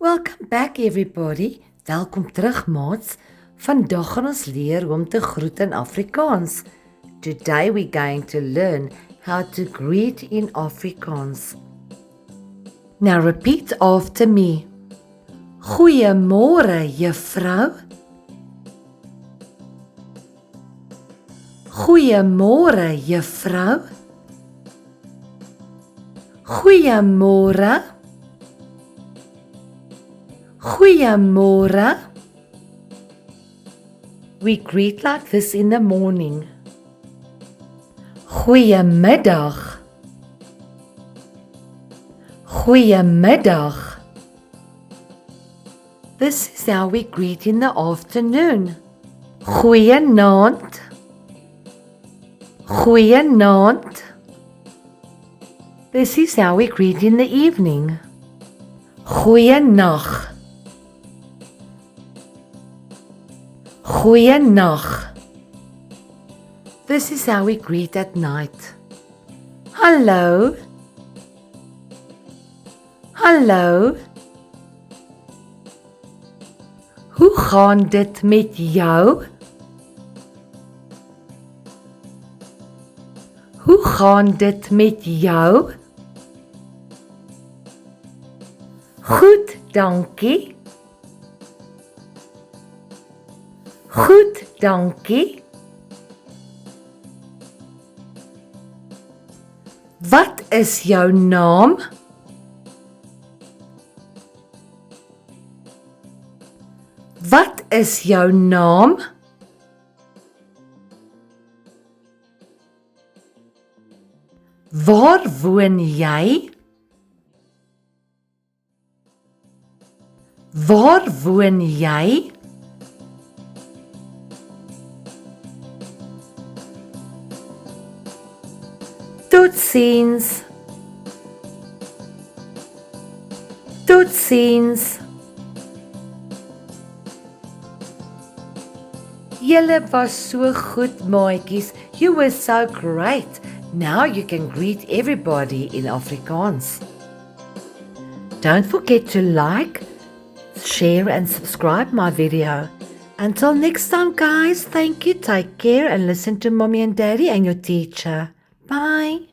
Welcome back everybody. Welkom terug maats. Vandag gaan ons leer hoe om te groet in Afrikaans. Today we're going to learn how to greet in Afrikaans. Now repeat after me. Goeiemôre juffrou. Goeiemôre juffrou. Goeiemôre. Goeiemôre. We greet like this in the morning. Goeiemiddag. Goeiemiddag. This is how we greet in the afternoon. Goeienaand. Goeienaand. This is how we greet in the evening. Goeienag. Goeienag. This is how we greet at night. Hallo. Hallo. Hoe gaan dit met jou? Hoe gaan dit met jou? Goed, dankie. Goed, dankie. Wat is jou naam? Wat is jou naam? Waar woon jy? Waar woon jy? Totsiens. Totsiens. Julle was so goed, maatjies. You were so great. Now you can greet everybody in Afrikaans. Don't forget to like, share and subscribe my video. Until next time guys, thank you, take care and listen to mommy and daddy and your teacher. Bye.